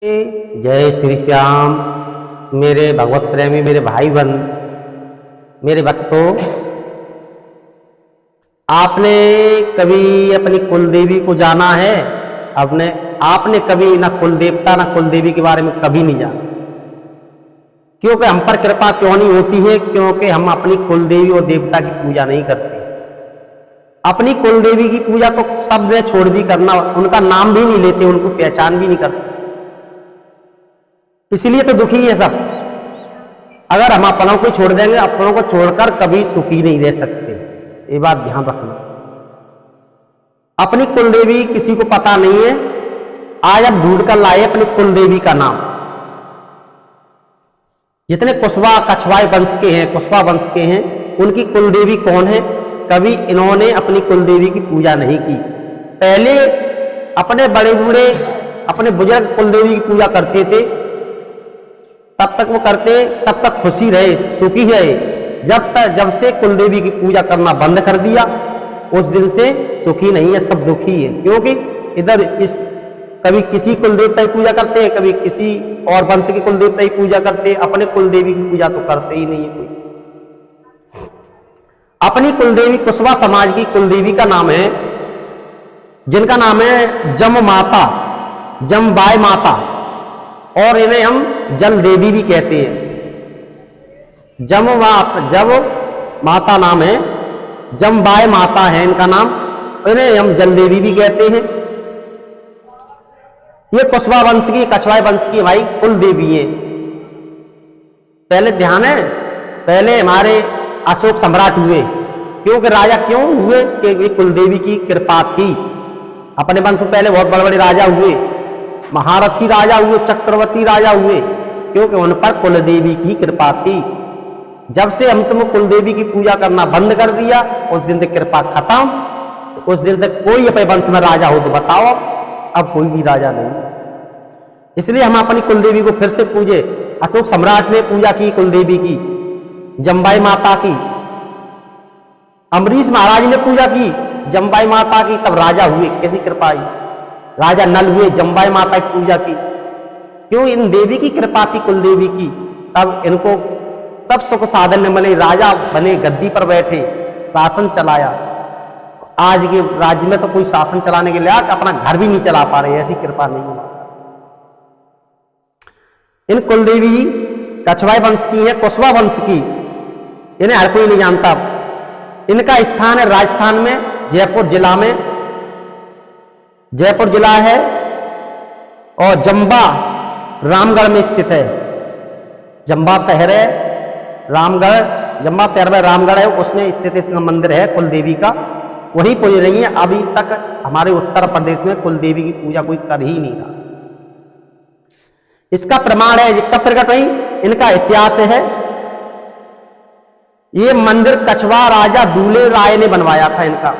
जय श्री श्याम। मेरे भगवत प्रेमी, मेरे भाई बंद, मेरे भक्तों, आपने कभी अपनी कुल देवी को जाना है? आपने कभी ना कुल देवता ना कुल देवी के बारे में कभी नहीं जाना। क्योंकि हम पर कृपा क्यों नहीं होती है? क्योंकि हम अपनी कुल देवी और देवता की पूजा नहीं करते। अपनी कुल देवी की पूजा तो सब ने छोड़ दी करना, उनका नाम भी नहीं लेते, उनको पहचान भी नहीं करते। इसलिए तो दुखी है सब। अगर हम अपनों को छोड़ देंगे, अपनों को छोड़कर कभी सुखी नहीं रह सकते, ये बात ध्यान रखना। अपनी कुलदेवी किसी को पता नहीं है, आज अब ढूंढ कर लाए अपनी कुलदेवी का नाम। जितने कुशवा कछवाए वंश के हैं, कुशवा वंश के हैं, उनकी कुलदेवी कौन है? कभी इन्होंने अपनी कुलदेवी की पूजा नहीं की। पहले अपने बड़े बूढ़े अपने बुजुर्ग कुलदेवी की पूजा करते थे, तब तक वो करते, तब तक खुशी रहे, सुखी रहे। जब से कुलदेवी की पूजा करना बंद कर दिया, उस दिन से सुखी नहीं है, सब दुखी है। क्योंकि इधर कभी किसी कुलदेवता की पूजा करते हैं, कभी किसी और वंश के कुलदेवता की पूजा करते हैं, अपने कुलदेवी की पूजा तो करते ही नहीं है कोई। अपनी कुलदेवी कुशवा समाज की कुलदेवी का नाम है, जिनका नाम है जम माता, जमबाई माता, और इन्हें हम जल देवी भी कहते हैं। जम माता नाम है, जमबाई माता है इनका नाम, इन्हें हम जल देवी भी कहते हैं। ये कुशवा वंश की, कछवाए वंश की भाई कुल देवी है। पहले ध्यान है, पहले हमारे अशोक सम्राट हुए। क्योंकि राजा क्यों हुए? कि कुलदेवी की कृपा थी। अपने वंश में पहले बहुत बड़े बड़े राजा हुए, महारथी राजा हुए, चक्रवर्ती राजा हुए, क्योंकि उन पर कुलदेवी की कृपा थी। जब से हम तुम कुलदेवी की पूजा करना बंद कर दिया, उस दिन से कृपा खत्म। तो उस दिन से कोई अपने वंश में राजा हो तो बताओ, अब कोई भी राजा नहीं है। इसलिए हम अपनी कुलदेवी को फिर से पूजे। अशोक सम्राट ने पूजा की कुलदेवी की, जमबाई माता की। अम्बरीश महाराज ने पूजा की जमबाई माता की, तब राजा हुए। कैसी कृपा आई, राजा नल हुए, जमबाई माता की पूजा की। क्यों? इन देवी की कृपा थी, कुलदेवी की। तब इनको सब सुख साधन में मिले, राजा बने, गद्दी पर बैठे, शासन चलाया। आज के राज्य में तो कोई शासन चलाने के लिए अपना घर भी नहीं चला पा रहे, ऐसी कृपा नहीं है माता। इन कुलदेवी कछवाए वंश की है, कुशवा वंश की, इन्हें हर कोई नहीं जानता। इनका स्थान है राजस्थान में, जयपुर जिला में। जयपुर जिला है और जंबा रामगढ़ में स्थित है। जंबा शहर है, रामगढ़, जंबा शहर में रामगढ़ है, उसमें स्थित इसका मंदिर है कुलदेवी का, वही पूज रही है। अभी तक हमारे उत्तर प्रदेश में कुलदेवी की पूजा कोई कर ही नहीं रहा। इसका प्रमाण है, कब प्रकट हुई, इनका इतिहास है। ये मंदिर कछवा राजा दूल्हे राय ने बनवाया था। इनका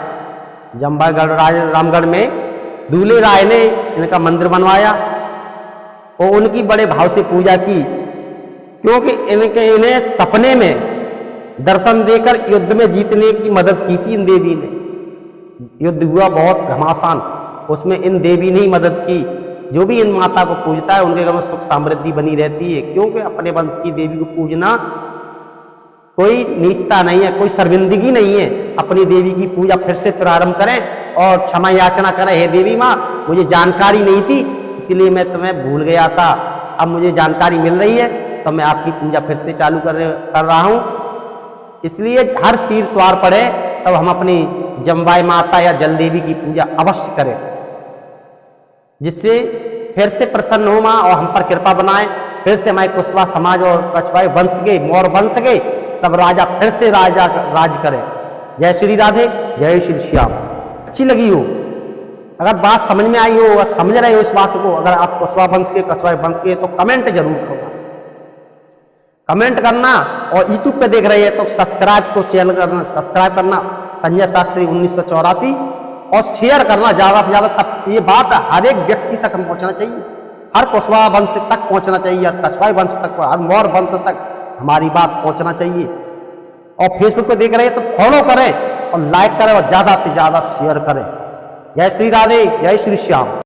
जंबागढ़ रामगढ़ में दूल्हे राय ने इनका मंदिर बनवाया और उनकी बड़े भाव से पूजा की। क्योंकि इन्हें सपने में दर्शन देकर युद्ध में जीतने की मदद की थी इन देवी ने। युद्ध हुआ बहुत घमासान, उसमें इन देवी ने ही मदद की। जो भी इन माता को पूजता है, उनके घर में सुख समृद्धि बनी रहती है। क्योंकि अपने वंश की देवी को पूजना कोई नीचता नहीं है, कोई शर्मिंदगी नहीं है। अपनी देवी की पूजा फिर से प्रारंभ करें और क्षमा याचना करें, हे देवी माँ, मुझे जानकारी नहीं थी, इसलिए मैं तुम्हें भूल गया था, अब मुझे जानकारी मिल रही है तो मैं आपकी पूजा फिर से चालू कर रहा हूँ। इसलिए हर तीर्थवार पड़े तब हम अपनी जमबाई माता या जल देवी की पूजा अवश्य करें, जिससे फिर से प्रसन्न हो माँ और हम पर कृपा बनाए। फिर से हमारे कुशवा समाज और कछवाए वंश के, मौर्य वंश के सब राजा फिर से राज करें। जय श्री राधे, जय श्री श्याम। अच्छी लगी हो, अगर बात समझ में आई हो, अगर समझ रहे हो इस बात को, अगर आप कुशवा वंश के, कछवाए वंश के, तो कमेंट जरूर करना, कमेंट करना। और यूट्यूब पे देख रहे हैं तो सब्सक्राइब को चैनल करना, सब्सक्राइब करना संजय शास्त्री 1984, और शेयर करना ज्यादा से ज्यादा। सब ये बात हर एक व्यक्ति तक हम पहुंचना चाहिए, हर कुशवा वंश तक पहुंचना चाहिए, हर कछवाए वंश तक, हर मौर्य वंश तक हमारी बात पहुंचना चाहिए। और फेसबुक पे देख रहे हैं तो फॉलो करें और लाइक करें और ज्यादा से ज्यादा शेयर करें। जय श्री राधे, जय श्री श्याम।